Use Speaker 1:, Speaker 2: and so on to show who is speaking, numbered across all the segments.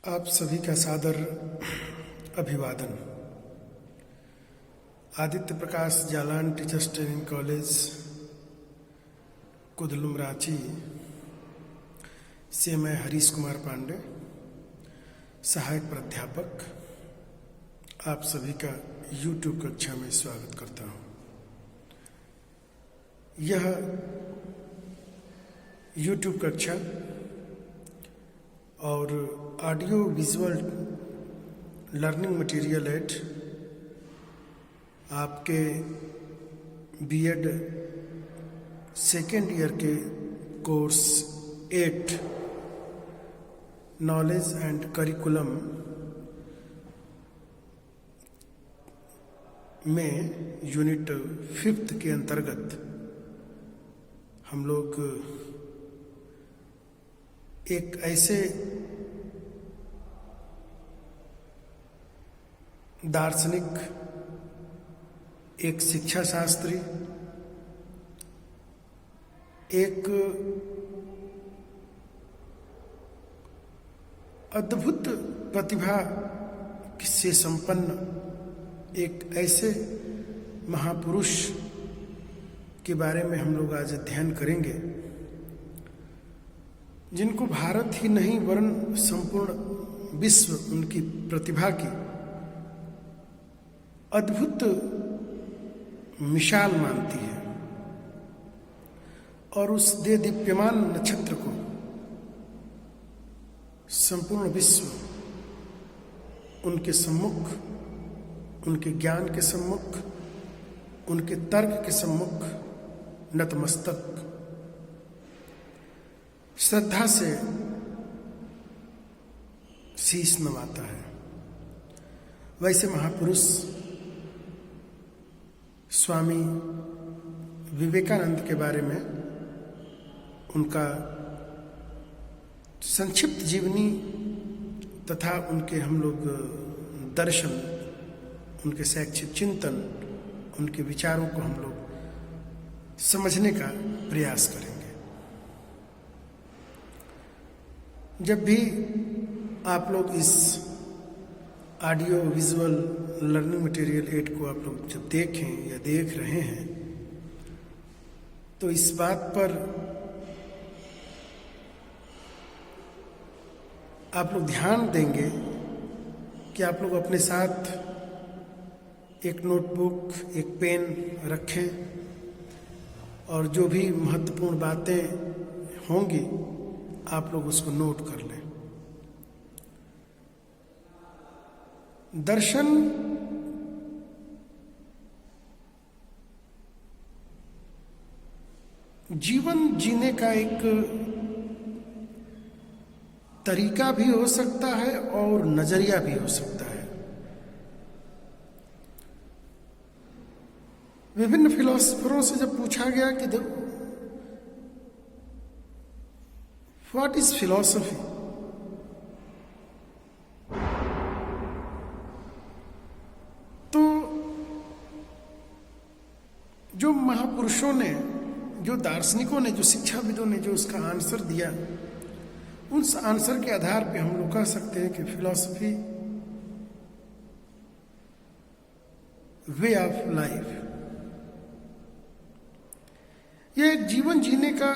Speaker 1: आप सभी का सादर अभिवादन। Aditya Prakash Jalan teachers training college Kudlum Ranchi से मैं हरीश कुमार पांडे, सहायक प्राध्यापक, आप सभी का YouTube कक्षा में स्वागत करता हूँ। यह YouTube कक्षा और audio visual learning material aid आपके बीएड सेकेंड ईयर के कोर्स 8 नॉलेज एंड करिकुलम में यूनिट 5th के अंतर्गत हम लोग एक ऐसे दार्शनिक, एक शिक्षा शास्त्री, एक अद्भुत प्रतिभा से संपन्न एक ऐसे महापुरुष के बारे में हम लोग आज अध्ययन करेंगे जिनको भारत ही नहीं वरन संपूर्ण विश्व उनकी प्रतिभा की अद्भुत मिसाल मानती है और उस दीप्यमान नक्षत्र को संपूर्ण विश्व उनके सम्मुख, उनके ज्ञान के सम्मुख, उनके तर्क के सम्मुख नतमस्तक श्रद्धा से शीश नवाता है। वैसे महापुरुष स्वामी विवेकानंद के बारे में उनका संक्षिप्त जीवनी तथा उनके हम लोग दर्शन, उनके शैक्षिक चिंतन, उनके विचारों को हम लोग समझने का प्रयास करेंगे। जब भी आप लोग इस ऑडियो विजुअल लर्निंग मटेरियल 8 को आप लोग जब देखें या देख रहे हैं तो इस बात पर आप लोग ध्यान देंगे कि आप लोग अपने साथ एक नोटबुक, एक पेन रखें और जो भी महत्वपूर्ण बातें होंगी आप लोग उसको नोट कर लें। दर्शन जीवन जीने का एक तरीका भी हो सकता है और नजरिया भी हो सकता है। विभिन्न फिलोसफरों से जब पूछा गया कि व्हाट इज फिलॉसफी, तो जो महापुरुषों ने, जो दार्शनिकों ने, जो शिक्षाविदों ने जो उसका आंसर दिया, उस आंसर के आधार पे हम लोग कह सकते हैं कि फिलॉसफी वे ऑफ लाइफ, यह एक जीवन जीने का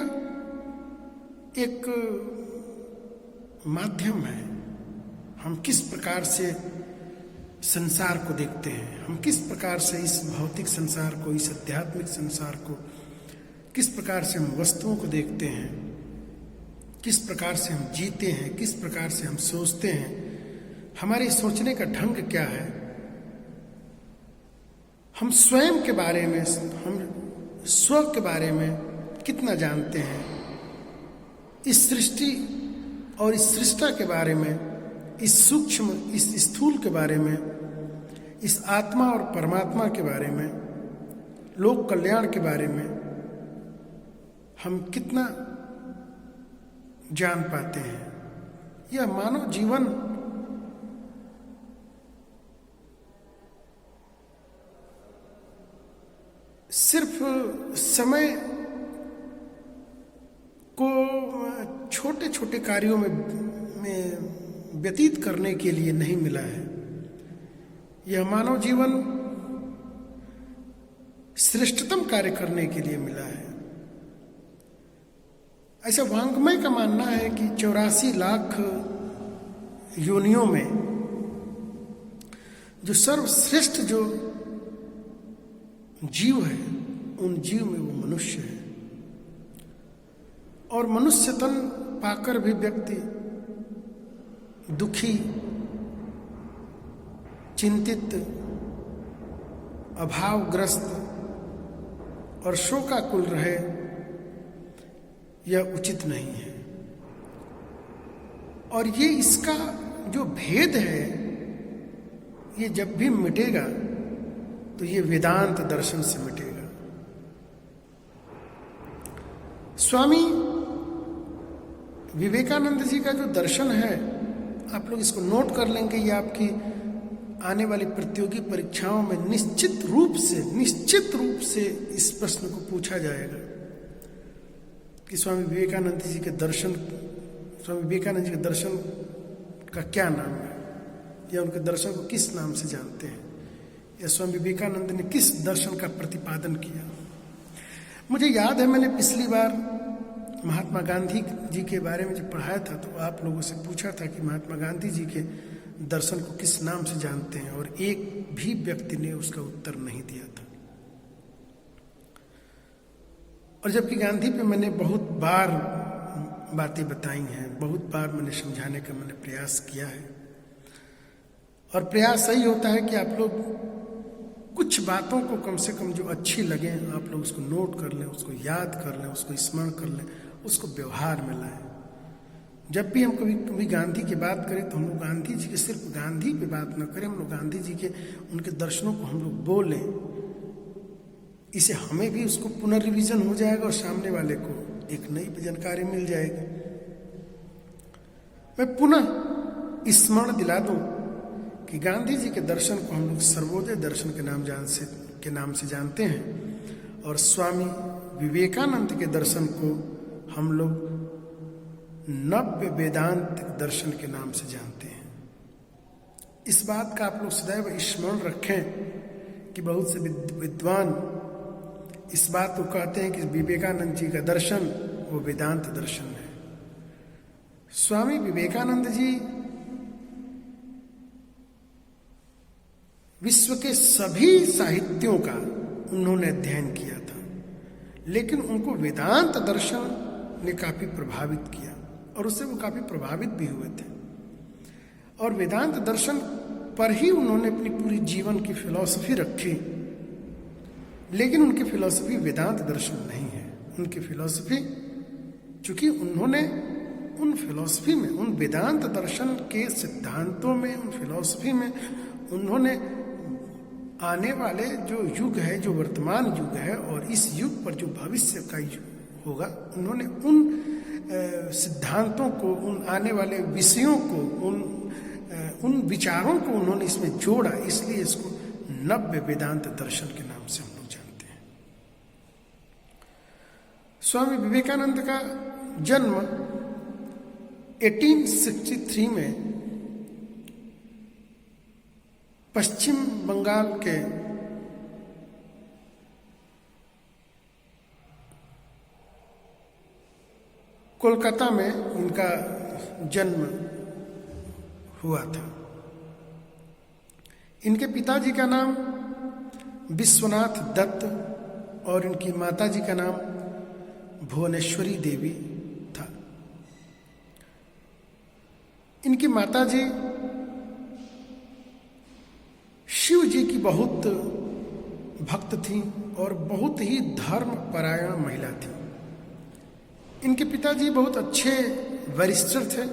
Speaker 1: एक माध्यम है। हम किस प्रकार से संसार को देखते हैं, हम किस प्रकार से इस भौतिक संसार को, इस आध्यात्मिक संसार को, किस प्रकार से हम वस्तुओं को देखते हैं, किस प्रकार से हम जीते हैं, किस प्रकार से हम सोचते हैं, हमारे सोचने का ढंग क्या है, हम स्वयं के बारे में, हम स्व के बारे में कितना जानते हैं, इस सृष्टि और इस सृष्टा के बारे में, इस सूक्ष्म, इस स्थूल के बारे में, इस आत्मा और परमात्मा के बारे में, लोक कल्याण के बारे में हम कितना जान पाते हैं। यह मानव जीवन सिर्फ समय को छोटे छोटे कार्यों में व्यतीत करने के लिए नहीं मिला है। यह मानव जीवन श्रेष्ठतम कार्य करने के लिए मिला है। ऐसा वांग्मय का मानना है कि 84 लाख योनियों में जो सर्वश्रेष्ठ जो जीव है, उन जीव में वो मनुष्य है। और मनुष्य तन पाकर भी व्यक्ति दुखी, चिंतित, अभावग्रस्त और शोकाकुल रहे, यह उचित नहीं है। और ये इसका जो भेद है, ये जब भी मिटेगा तो ये वेदांत दर्शन से मिटेगा। स्वामी विवेकानंद जी का जो दर्शन है, आप लोग इसको नोट कर लेंगे, ये आपकी आने वाली प्रतियोगी परीक्षाओं में निश्चित रूप से इस प्रश्न को पूछा जाएगा कि स्वामी विवेकानंद जी के दर्शन का क्या नाम है, या उनके दर्शन को किस नाम से जानते हैं, या स्वामी विवेकानंद ने किस दर्शन का प्रतिपादन किया। मुझे याद है मैंने पिछली बार महात्मा गांधी जी के बारे में जब पढ़ाया था तो आप लोगों से पूछा था कि महात्मा गांधी जी के दर्शन को किस नाम से जानते हैं, और एक भी व्यक्ति ने उसका उत्तर नहीं दिया था। और जबकि गांधी पे मैंने बहुत बार बातें बताई हैं, बहुत बार मैंने समझाने का मैंने प्रयास किया है, और प्रयास सही होता है कि आप लोग कुछ बातों को कम से कम जो अच्छी लगे आप लोग उसको नोट कर लें, उसको याद कर लें, उसको स्मरण कर लें, उसको व्यवहार में लाएं। जब भी हम कभी गांधी की बात करें तो हम लोग गांधी जी के सिर्फ गांधी पे बात न करें, हम लोग गांधी जी के उनके दर्शनों को हम लोग बोलें। इसे हमें भी उसको पुनर्रिवीजन हो जाएगा और सामने वाले को एक नई जानकारी मिल जाएगी। मैं पुनः स्मरण दिला दूं कि गांधी जी के दर्शन को हम लोग सर्वोदय दर्शन के नाम से जानते हैं, और स्वामी विवेकानंद के दर्शन को हम लोग नव्य वेदांत दर्शन के नाम से जानते हैं। इस बात का आप लोग सदैव स्मरण रखें कि बहुत से विद्वान इस बात को कहते हैं कि विवेकानंद जी का दर्शन वो वेदांत दर्शन है। स्वामी विवेकानंद जी विश्व के सभी साहित्यों का उन्होंने अध्ययन किया था, लेकिन उनको वेदांत दर्शन ने काफी प्रभावित किया, और उससे वो काफी प्रभावित भी हुए थे। और वेदांत दर्शन पर ही उन्होंने अपनी पूरी जीवन की फिलॉसफी रखी, लेकिन उनकी फिलॉसफी वेदांत दर्शन नहीं है। उनकी फिलॉसफी, चूंकि उन्होंने उन फिलॉसफी में, उन वेदांत दर्शन के सिद्धांतों में, उन फिलॉसफी में उन्होंने आने वाले जो युग है, जो वर्तमान युग है, और इस युग पर जो भविष्य का युग होगा, उन्होंने उन सिद्धांतों को, उन आने वाले विषयों को, उन विचारों को उन्होंने इसमें जोड़ा। इसलिए इसको नव्य वेदांत दर्शन के नाम से हम लोग जानते हैं। स्वामी विवेकानंद का जन्म 1863 में पश्चिम बंगाल के कोलकाता में इनका जन्म हुआ था। इनके पिताजी का नाम विश्वनाथ दत्त और इनकी माताजी का नाम भुवनेश्वरी देवी था। इनकी माताजी शिव जी की बहुत भक्त थी और बहुत ही धर्मपरायण महिला थी। इनके पिताजी बहुत अच्छे बैरिस्टर थे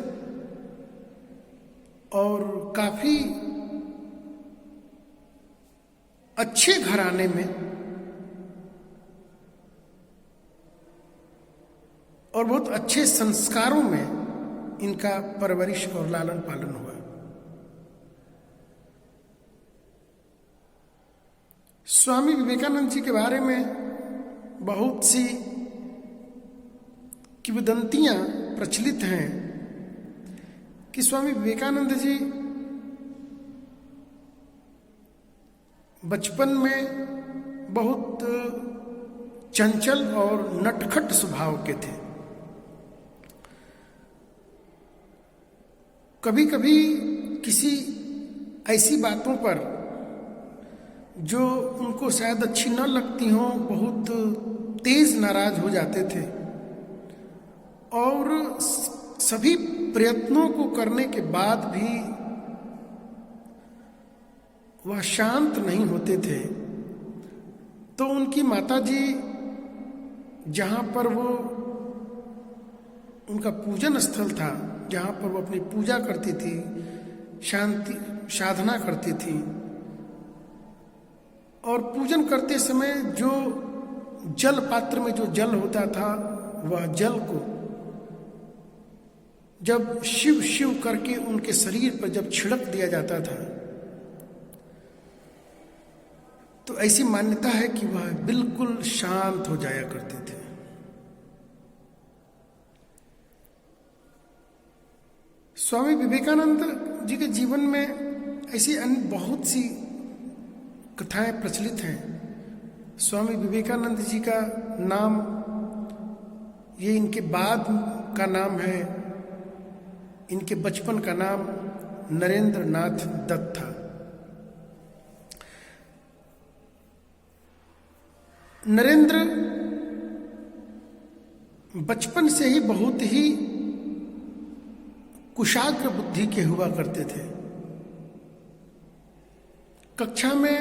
Speaker 1: और काफी अच्छे घराने में और बहुत अच्छे संस्कारों में इनका परवरिश और लालन पालन हुआ। स्वामी विवेकानंद जी के बारे में बहुत सी किंवदंतियां प्रचलित हैं कि स्वामी विवेकानंद जी बचपन में बहुत चंचल और नटखट स्वभाव के थे। कभी कभी किसी ऐसी बातों पर जो उनको शायद अच्छी न लगती हों, बहुत तेज नाराज हो जाते थे और सभी प्रयत्नों को करने के बाद भी वह शांत नहीं होते थे। तो उनकी माताजी, जहाँ पर वो उनका पूजन स्थल था, जहाँ पर वो अपनी पूजा करती थी, शांति साधना करती थी, और पूजन करते समय जो जल पात्र में जो जल होता था, वह जल को जब शिव शिव करके उनके शरीर पर जब छिड़क दिया जाता था, तो ऐसी मान्यता है कि वह बिल्कुल शांत हो जाया करते थे। स्वामी विवेकानंद जी के जीवन में ऐसी अन्य बहुत सी कथाएं प्रचलित हैं। स्वामी विवेकानंद जी का नाम, ये इनके बाद का नाम है, इनके बचपन का नाम नरेंद्र नाथ दत्त था। नरेंद्र बचपन से ही बहुत ही कुशाग्र बुद्धि के हुआ करते थे। कक्षा में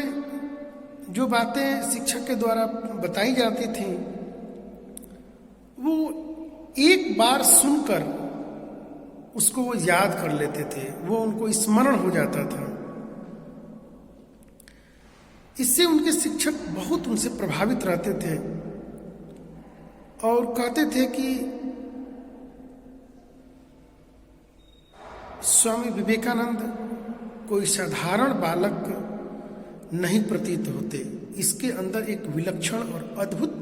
Speaker 1: जो बातें शिक्षक के द्वारा बताई जाती थीं, वो एक बार सुनकर उसको वो याद कर लेते थे, वो उनको स्मरण हो जाता था। इससे उनके शिक्षक बहुत उनसे प्रभावित रहते थे और कहते थे कि स्वामी विवेकानंद कोई साधारण बालक नहीं प्रतीत होते, इसके अंदर एक विलक्षण और अद्भुत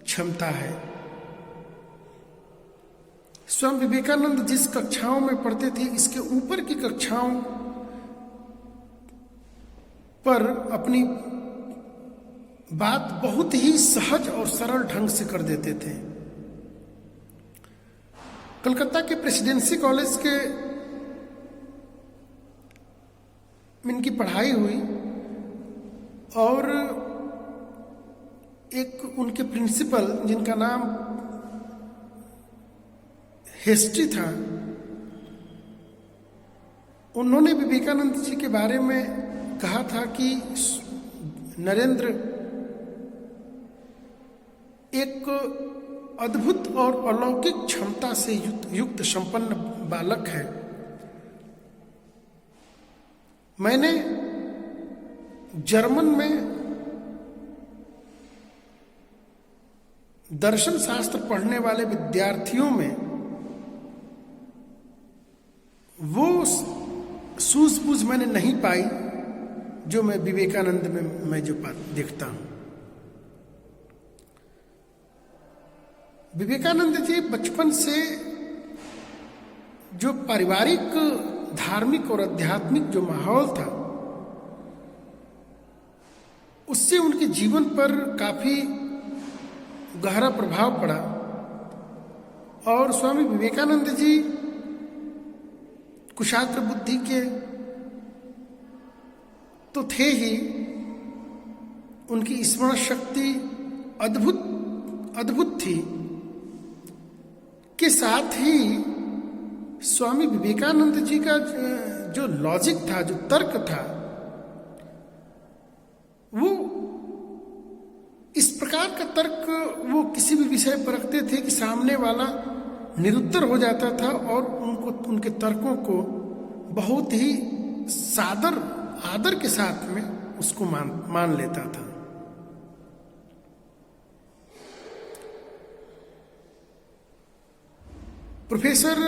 Speaker 1: क्षमता है। स्वामी विवेकानंद जिस कक्षाओं में पढ़ते थे, इसके ऊपर की कक्षाओं पर अपनी बात बहुत ही सहज और सरल ढंग से कर देते थे। कलकत्ता के प्रेसिडेंसी कॉलेज के में इनकी पढ़ाई हुई और एक उनके प्रिंसिपल, जिनका नाम हेस्टी था, उन्होंने विवेकानंद जी के बारे में कहा था कि नरेंद्र एक अद्भुत और अलौकिक क्षमता से युक्त संपन्न बालक है। मैंने जर्मन में दर्शन शास्त्र पढ़ने वाले विद्यार्थियों में वो सूझबूझ मैंने नहीं पाई जो मैं विवेकानंद में मैं जो देखता हूं। विवेकानंद जी बचपन से जो पारिवारिक, धार्मिक और आध्यात्मिक जो माहौल था, उससे उनके जीवन पर काफी गहरा प्रभाव पड़ा। और स्वामी विवेकानंद जी कुशाग्र बुद्धि के तो थे ही, उनकी स्मरण शक्ति अद्भुत थी। के साथ ही स्वामी विवेकानंद जी का जो लॉजिक था, जो तर्क था, वो इस प्रकार का तर्क वो किसी भी विषय पर रखते थे कि सामने वाला निरुत्तर हो जाता था और उनको, उनके तर्कों को बहुत ही आदर के साथ में उसको मान लेता था। प्रोफेसर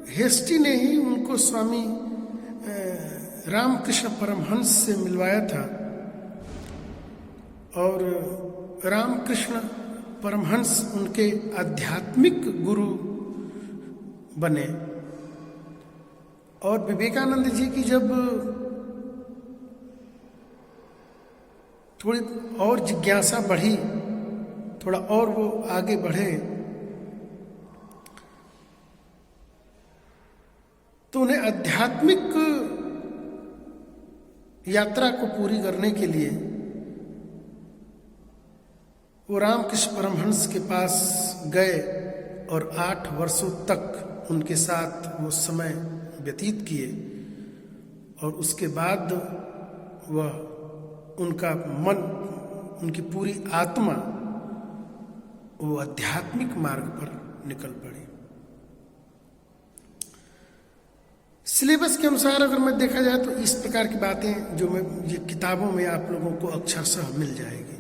Speaker 1: हेस्टी ने ही उनको स्वामी रामकृष्ण परमहंस से मिलवाया था और रामकृष्ण परमहंस उनके आध्यात्मिक गुरु बने। और विवेकानंद जी की जब थोड़ी और जिज्ञासा बढ़ी, थोड़ा और वो आगे बढ़े, तो उन्हें आध्यात्मिक यात्रा को पूरी करने के लिए वो रामकृष्ण परमहंस के पास गए और 8 वर्षों तक उनके साथ वो समय व्यतीत किए। और उसके बाद वह उनका मन, उनकी पूरी आत्मा वो आध्यात्मिक मार्ग पर निकल पड़ी। सिलेबस के अनुसार अगर मैं देखा जाए तो इस प्रकार की बातें जो मैं ये किताबों में आप लोगों को अक्षरशः मिल जाएगी।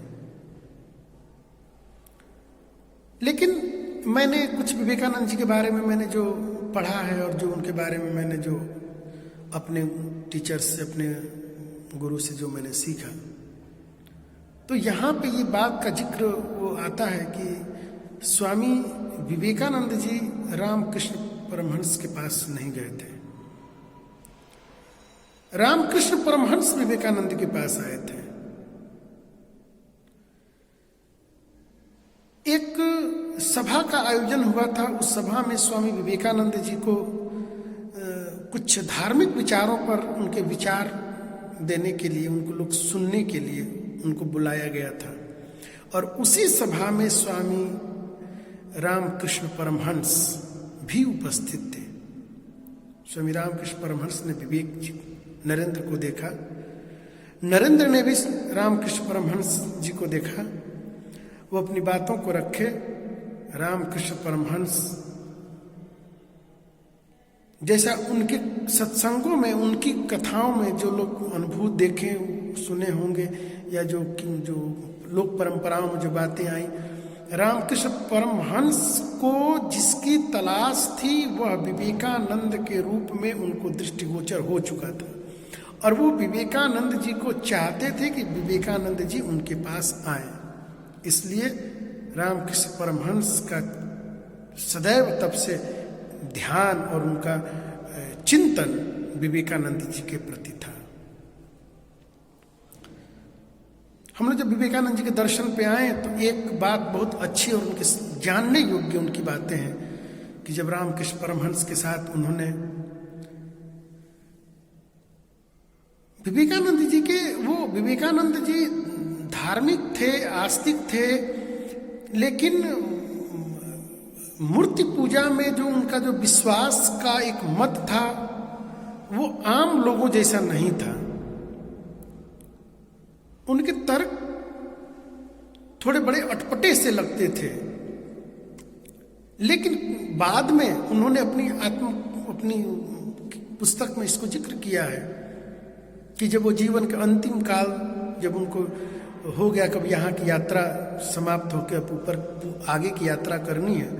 Speaker 1: लेकिन मैंने कुछ विवेकानंद जी के बारे में मैंने जो पढ़ा है और जो उनके बारे में मैंने जो अपने टीचर से, अपने गुरु से जो मैंने सीखा, तो यहाँ पे ये बात का जिक्र वो आता है कि स्वामी विवेकानंद जी रामकृष्ण परमहंस के पास नहीं गए थे, रामकृष्ण परमहंस विवेकानंद के पास आए थे। एक सभा का आयोजन हुआ था, उस सभा में स्वामी विवेकानंद जी को कुछ धार्मिक विचारों पर उनके विचार देने के लिए, उनको लोग सुनने के लिए उनको बुलाया गया था। और उसी सभा में स्वामी रामकृष्ण परमहंस भी उपस्थित थे। स्वामी रामकृष्ण परमहंस ने विवेक जी नरेंद्र को देखा, नरेंद्र ने भी रामकृष्ण परमहंस जी को देखा। वो अपनी बातों को रखे। रामकृष्ण परमहंस जैसा उनके सत्संगों में, उनकी कथाओं में जो लोग अनुभूत देखे सुने होंगे, या जो लोक परंपराओं में जो बातें आई, रामकृष्ण परमहंस को जिसकी तलाश थी वह विवेकानंद के रूप में उनको दृष्टिगोचर हो चुका था। और वो विवेकानंद जी को चाहते थे कि विवेकानंद जी उनके पास आए। इसलिए रामकृष्ण परमहंस का सदैव तब से ध्यान और उनका चिंतन विवेकानंद जी के प्रति था। हम लोग जब विवेकानंद जी के दर्शन पे आए तो एक बात बहुत अच्छी और उनके जानने योग्य उनकी बातें हैं कि जब रामकृष्ण परमहंस के साथ उन्होंने विवेकानंद जी धार्मिक थे, आस्तिक थे, लेकिन मूर्ति पूजा में जो उनका जो विश्वास का एक मत था वो आम लोगों जैसा नहीं था। उनके तर्क थोड़े बड़े अटपटे से लगते थे। लेकिन बाद में उन्होंने अपनी पुस्तक में इसको जिक्र किया है कि जब वो जीवन के अंतिम काल जब उनको हो गया, कब यहाँ की यात्रा समाप्त होकर अब ऊपर आगे की यात्रा करनी है,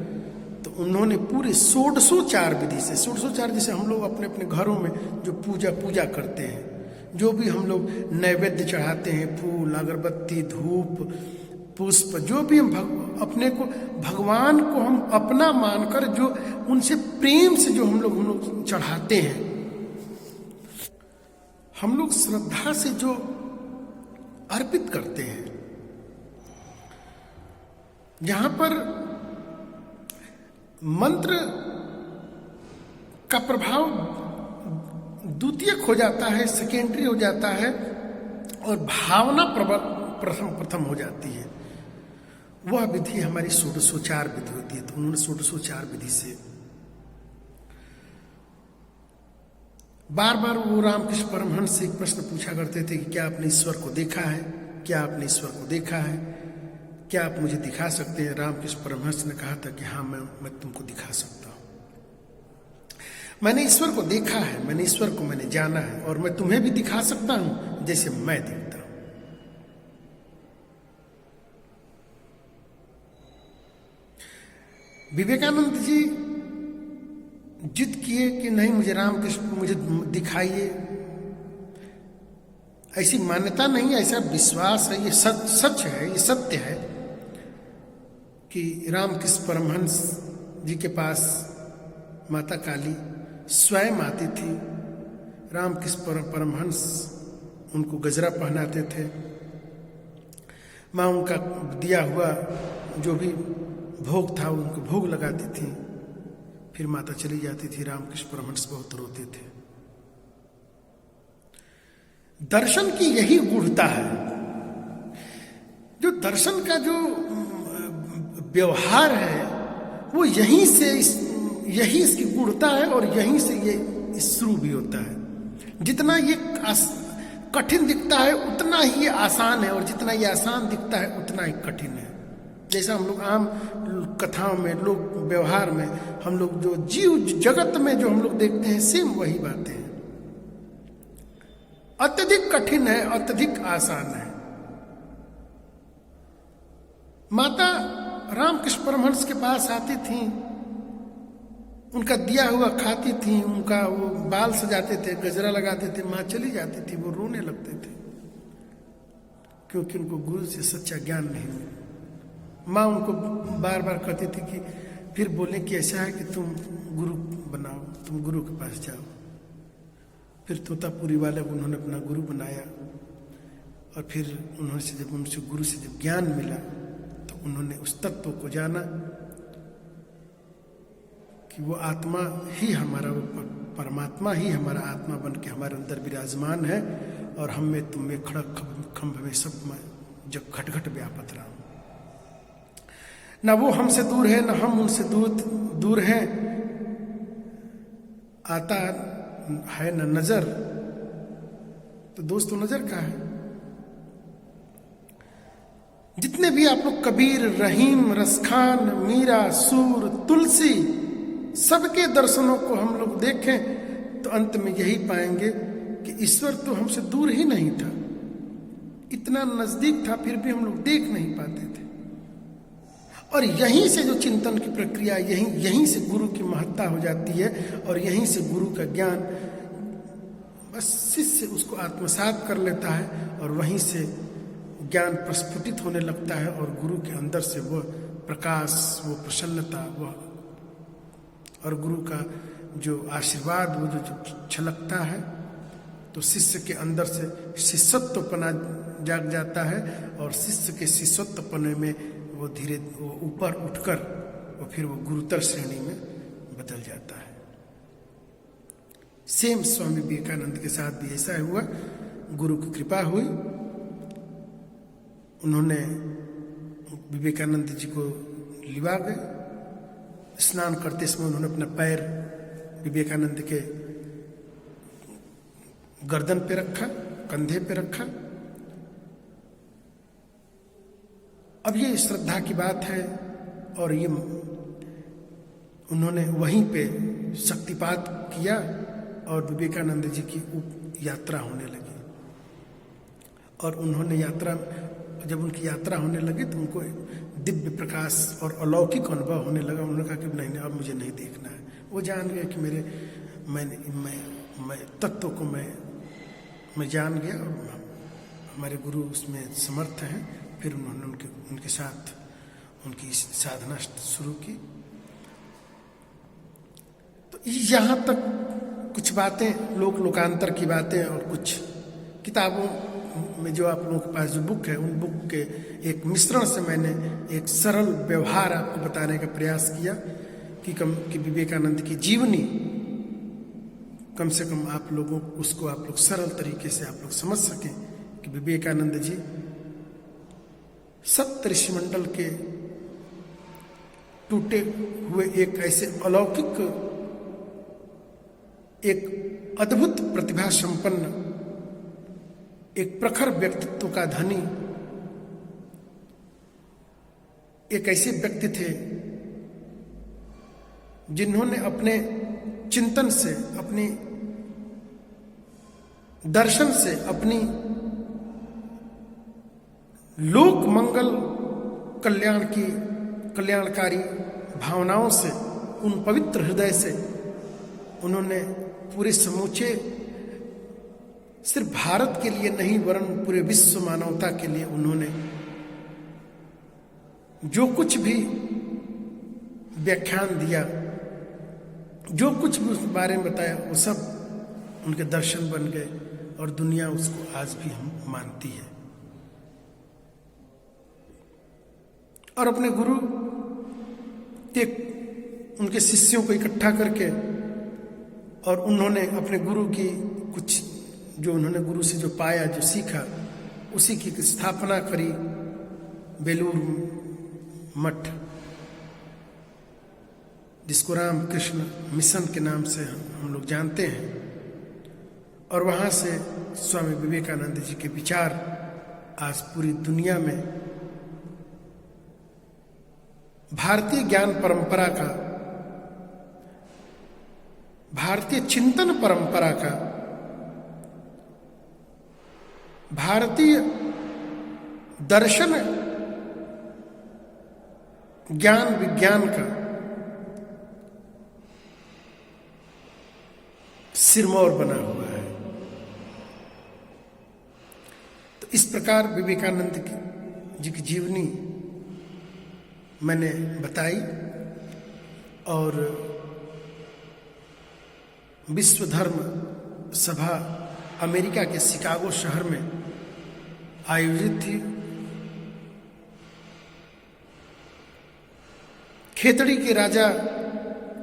Speaker 1: तो उन्होंने पूरे 1604 विधि से, 1604 जैसे हम लोग अपने अपने घरों में जो पूजा करते हैं, जो भी हम लोग नैवेद्य चढ़ाते हैं, फूल, अगरबत्ती, धूप, पुष्प, जो भी हम अपने को भगवान को हम अपना मानकर जो उनसे प्रेम से जो हम लोग चढ़ाते हैं, हम लोग श्रद्धा से जो अर्पित करते हैं, जहां पर मंत्र का प्रभाव द्वितीयक हो जाता है, सेकेंडरी हो जाता है, और भावना प्रथम हो जाती है, वह विधि हमारी 1604 विधि होती है। तो उन्होंने 1604 विधि से बार बार वो रामकृष्ण परमहंस से एक प्रश्न पूछा करते थे कि क्या आपने ईश्वर को देखा है, क्या आपने ईश्वर को देखा है, क्या आप मुझे दिखा सकते हैं। रामकृष्ण परमहंस ने कहा था कि हाँ, मैं तुमको दिखा सकता हूं। मैंने ईश्वर को देखा है, मैंने ईश्वर को मैंने जाना है, और मैं तुम्हें भी दिखा सकता हूं जैसे मैं देखता हूं। विवेकानंद जी जिद किए कि नहीं, मुझे रामकृष्ण मुझे दिखाइए। ऐसी मान्यता नहीं है, ऐसा विश्वास है, ये सच है, ये सत्य है कि रामकृष्ण परमहंस जी के पास माता काली स्वयं आती थी। रामकृष्ण परमहंस उनको गजरा पहनाते थे। माँ उनका दिया हुआ जो भी भोग था उनको भोग लगाती थी। फिर माता चली जाती थी। रामकृष्ण परमहंस बहुत रोते थे। दर्शन की यही गूढ़ता है। जो दर्शन का जो व्यवहार है वो यहीं से यही इसकी गूढ़ता है और यहीं से ये शुरू भी होता है। जितना ये कठिन दिखता है उतना ही ये आसान है, और जितना ये आसान दिखता है उतना ही कठिन है। जैसा हम लोग आम कथाओं में, लोग व्यवहार में, हम लोग जो जीव जगत में जो हम लोग देखते हैं, सेम वही बातें हैं। अत्यधिक कठिन है, अत्यधिक आसान है। माता रामकृष्ण परमहंस के पास आती थी, उनका दिया हुआ खाती थी, उनका वो बाल सजाते थे, गजरा लगाते थे। माँ चली जाती थी, वो रोने लगते थे क्योंकि उनको गुरु से सच्चा ज्ञान नहीं मिला। माँ उनको बार बार कहती थी कि फिर बोले कि ऐसा है कि तुम गुरु बनाओ, तुम गुरु के पास जाओ। फिर तोतापुरी वाले को उन्होंने अपना गुरु बनाया, और फिर उन्होंने से जब उनसे गुरु से जब ज्ञान मिला तो उन्होंने उस तत्व को जाना कि वो आत्मा ही हमारा, वो परमात्मा ही हमारा आत्मा बन के हमारे अंदर विराजमान है, और हम में तुम में खड़क खंभ में सब में जब घट घट व्यापत राम। ना वो हमसे दूर है, ना हम उनसे दूर हैं। आता है ना नजर, तो दोस्तों नजर का है। जितने भी आप लोग कबीर, रहीम, रसखान, मीरा, सूर, तुलसी, सबके दर्शनों को हम लोग देखें तो अंत में यही पाएंगे कि ईश्वर तो हमसे दूर ही नहीं था, इतना नजदीक था, फिर भी हम लोग देख नहीं पाते थे। और यहीं से जो चिंतन की प्रक्रिया, यहीं से गुरु की महत्ता हो जाती है, और यहीं से गुरु का ज्ञान बस शिष्य उसको आत्मसात कर लेता है, और वहीं से ज्ञान प्रस्फुटित होने लगता है, और गुरु के अंदर से वो प्रकाश, वो प्रसन्नता, वो और गुरु का जो आशीर्वाद वो जो छलकता है, तो शिष्य के अंदर से शिष्यत्वपना जाग जाता है, और शिष्य के शिष्यत्वपने में वो धीरे वो ऊपर उठकर वो फिर वो गुरुतर श्रेणी में बदल जाता है। सेम स्वामी विवेकानंद के साथ भी ऐसा हुआ। गुरु की कृपा हुई, उन्होंने विवेकानंद जी को लिवा गए। स्नान करते समय उन्होंने अपना पैर विवेकानंद के गर्दन पे रखा, कंधे पे रखा। अब ये श्रद्धा की बात है, और ये उन्होंने वहीं पे शक्तिपात किया, और विवेकानंद जी की यात्रा होने लगी। और उन्होंने यात्रा, जब उनकी यात्रा होने लगी तो उनको दिव्य प्रकाश और अलौकिक अनुभव होने लगा। उन्होंने कहा कि नहीं, अब मुझे नहीं देखना है। वो जान गए कि मैं तत्व को मैं जान गया, और हमारे गुरु उसमें समर्थ हैं। फिर उन्होंने उनके साथ उनकी साधना शुरू की। तो यहाँ तक कुछ बातें लोकांतर की बातें, और कुछ किताबों में जो आप लोगों के पास जो बुक है, उन बुक के एक मिश्रण से मैंने एक सरल व्यवहार आपको बताने का प्रयास किया कि विवेकानंद की जीवनी कम से कम आप लोगों उसको आप लोग सरल तरीके से आप लोग समझ सकें कि विवेकानंद जी सप्त ऋषिमंडल के टूटे हुए एक ऐसे अलौकिक, एक अद्भुत प्रतिभा संपन्न, एक प्रखर व्यक्तित्व का धनी, एक ऐसे व्यक्ति थे जिन्होंने अपने चिंतन से, अपनी दर्शन से, अपनी लोक मंगल कल्याणकारी भावनाओं से, उन पवित्र हृदय से उन्होंने पूरे समूचे सिर्फ भारत के लिए नहीं वरन पूरे विश्व मानवता के लिए उन्होंने जो कुछ भी व्याख्यान दिया जो कुछ भी उस बारे में बताया वो सब उनके दर्शन बन गए और दुनिया उसको आज भी हम मानती है। और अपने गुरु के उनके शिष्यों को इकट्ठा करके और उन्होंने अपने गुरु की कुछ जो उन्होंने गुरु से जो पाया, जो सीखा, उसी की स्थापना करी बेलूर मठ, जिसको रामकृष्ण मिशन के नाम से हम लोग जानते हैं। और वहाँ से स्वामी विवेकानंद जी के विचार आज पूरी दुनिया में भारतीय ज्ञान परंपरा का, भारतीय चिंतन परंपरा का, भारतीय दर्शन ज्ञान विज्ञान का सिरमौर बना हुआ है। तो इस प्रकार विवेकानंद जी की जीवनी मैंने बताई और विश्व धर्म सभा अमेरिका के शिकागो शहर में आयोजित थी। खेतड़ी के राजा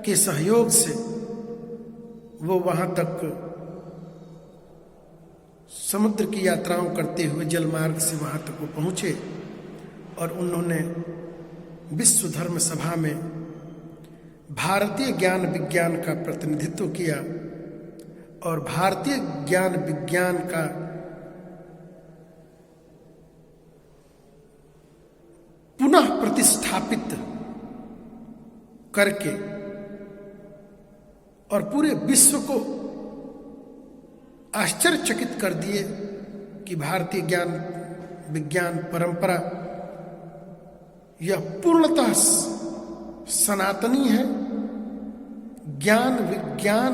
Speaker 1: के सहयोग से वो वहां तक समुद्र की यात्राओं करते हुए जलमार्ग से वहां तक वो पहुंचे और उन्होंने विश्व धर्म सभा में भारतीय ज्ञान विज्ञान का प्रतिनिधित्व किया और भारतीय ज्ञान विज्ञान का पुनः प्रतिष्ठापित करके और पूरे विश्व को आश्चर्यचकित कर दिए कि भारतीय ज्ञान विज्ञान परंपरा यह पूर्णतः सनातनी है, ज्ञान विज्ञान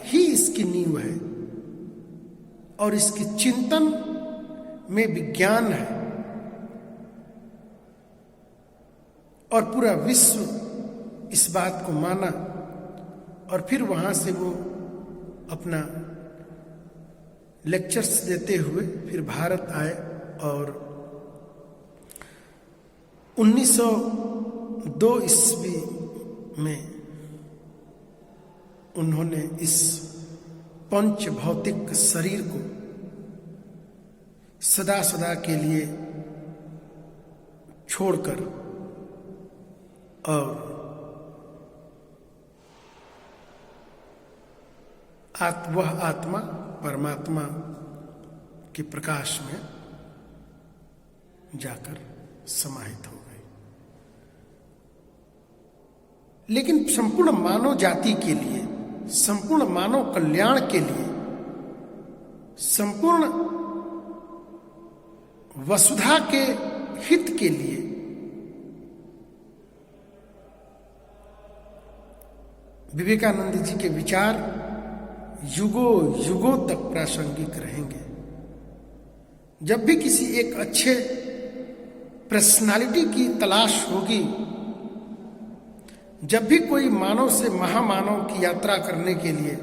Speaker 1: ही इसकी नींव है और इसकी चिंतन में विज्ञान है और पूरा विश्व इस बात को माना। और फिर वहां से वो अपना लेक्चर्स देते हुए फिर भारत आए और 1902 ईस्वी में उन्होंने इस पंच भौतिक शरीर को सदा सदा के लिए छोड़कर और वह आत्मा परमात्मा के प्रकाश में जाकर समाहित हो गई। लेकिन संपूर्ण मानव जाति के लिए, संपूर्ण मानव कल्याण के लिए, संपूर्ण वसुधा के हित के लिए विवेकानंद जी के विचार युगों युगों तक प्रासंगिक रहेंगे। जब भी किसी एक अच्छे पर्सनालिटी की तलाश होगी, जब भी कोई मानव से महामानव की यात्रा करने के लिए,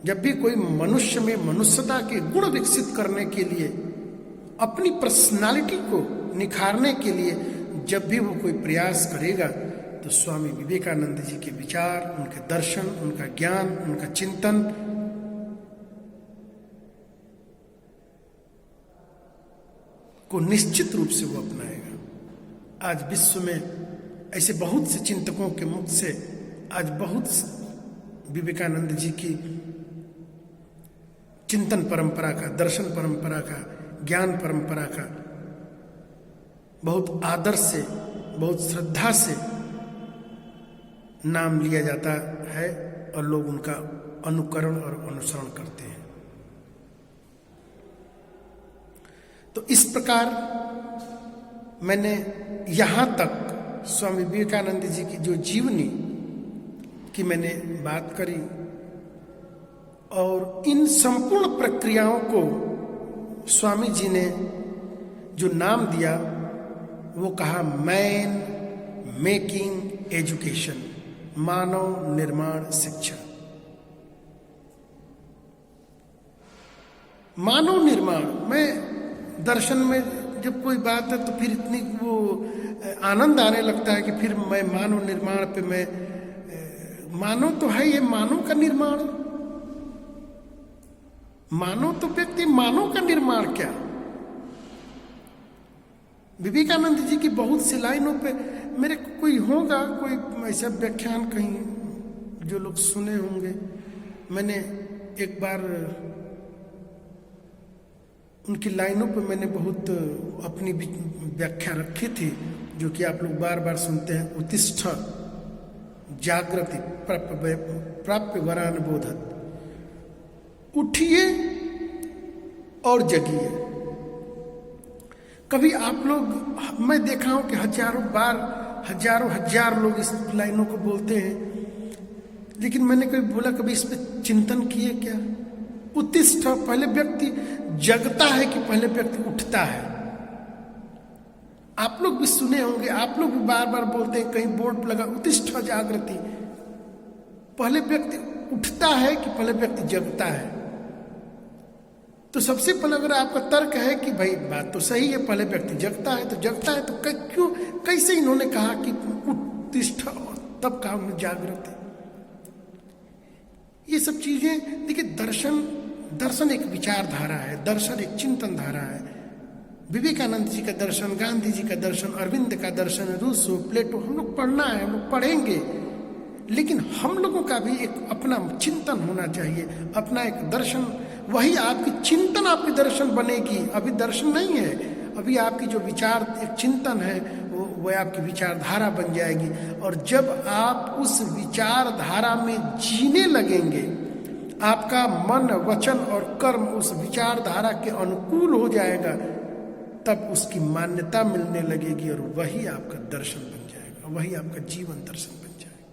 Speaker 1: जब भी कोई मनुष्य में मनुष्यता के गुण विकसित करने के लिए, अपनी पर्सनालिटी को निखारने के लिए जब भी वो कोई प्रयास करेगा, तो स्वामी विवेकानंद जी के विचार, उनके दर्शन, उनका ज्ञान, उनका चिंतन को निश्चित रूप से वो अपनाएगा। आज विश्व में ऐसे बहुत से चिंतकों के मुख से आज बहुत विवेकानंद जी की चिंतन परंपरा का, दर्शन परंपरा का, ज्ञान परंपरा का बहुत आदर से, बहुत श्रद्धा से नाम लिया जाता है और लोग उनका अनुकरण और अनुसरण करते हैं। तो इस प्रकार मैंने यहाँ तक स्वामी विवेकानंद जी की जो जीवनी की मैंने बात करी और इन संपूर्ण प्रक्रियाओं को स्वामी जी ने जो नाम दिया वो कहा मैन मेकिंग एजुकेशन, मानव निर्माण शिक्षा। मानव निर्माण में दर्शन में जब कोई बात है तो फिर इतनी वो आनंद आने लगता है कि फिर मैं मानव निर्माण पे मैं मानव तो है, ये मानव का निर्माण, मानव तो व्यक्ति, मानव का निर्माण क्या। विवेकानंद जी की बहुत सी लाइनों पे मेरे को कोई होगा, कोई ऐसा व्याख्यान कहीं जो लोग सुने होंगे, मैंने एक बार उनकी लाइनों पे मैंने बहुत अपनी व्याख्या रखी थी, जो कि आप लोग बार बार सुनते हैं। उत्तिष्ठ जागृति प्राप्य वरान बोधत, उठिए और जगिए। कभी आप लोग, मैं देखा हूं कि हजारों बार हजार लोग इस लाइनों को बोलते हैं, लेकिन मैंने कभी बोला, कभी इस पे चिंतन किए क्या? उत्तिष्ठ, पहले व्यक्ति जगता है कि पहले व्यक्ति उठता है? आप लोग भी सुने होंगे, आप लोग भी बार बार बोलते हैं, कहीं बोर्ड पर लगा उत्तिष्ठ जागृति। पहले व्यक्ति उठता है कि पहले व्यक्ति जगता है? तो सबसे पहले अगर आपका तर्क है कि भाई बात तो सही है, पहले व्यक्ति जगता है, तो जगता है तो क्यों, कैसे इन्होंने कहा कि उत्तिष्ठ तब कहा उन्होंने जागृति? ये सब चीजें देखिए, दर्शन एक विचारधारा है, दर्शन एक चिंतन धारा है। विवेकानंद जी का दर्शन, गांधी जी का दर्शन, अरविंद का दर्शन, रूसो, प्लेटो, हम लोग पढ़ना है, हम लोग पढ़ेंगे, लेकिन हम लोगों का भी एक अपना चिंतन होना चाहिए, अपना एक दर्शन। वही आपकी चिंतन आपकी दर्शन बनेगी। अभी दर्शन नहीं है, अभी आपकी जो विचार एक चिंतन है वो आपकी विचारधारा बन जाएगी। और जब आप उस विचारधारा में जीने लगेंगे, आपका मन, वचन और कर्म उस विचारधारा के अनुकूल हो जाएगा, तब उसकी मान्यता मिलने लगेगी और वही आपका दर्शन बन जाएगा, वही आपका जीवन दर्शन बन जाएगा।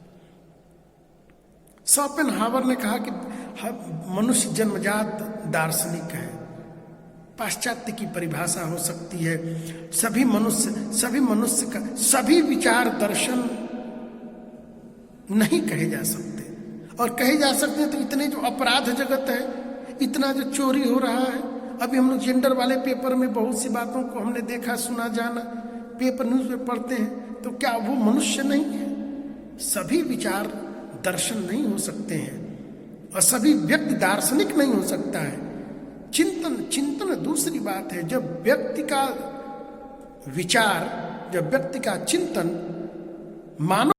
Speaker 1: शोपेनहावर ने कहा कि मनुष्य जन्मजात दार्शनिक है। पाश्चात्य की परिभाषा हो सकती है, सभी मनुष्य का सभी विचार दर्शन नहीं कहे जा सकते, और कहे जा सकते हैं तो इतने जो अपराध जगत है, इतना जो चोरी हो रहा है, अभी हम लोग जेंडर वाले पेपर में बहुत सी बातों को हमने देखा, सुना, जाना, पेपर न्यूज में पढ़ते हैं, तो क्या वो मनुष्य नहीं है? सभी विचार दर्शन नहीं हो सकते हैं, और सभी व्यक्ति दार्शनिक नहीं हो सकता है। चिंतन दूसरी बात है। जब व्यक्ति का विचार, जब व्यक्ति का चिंतन मानव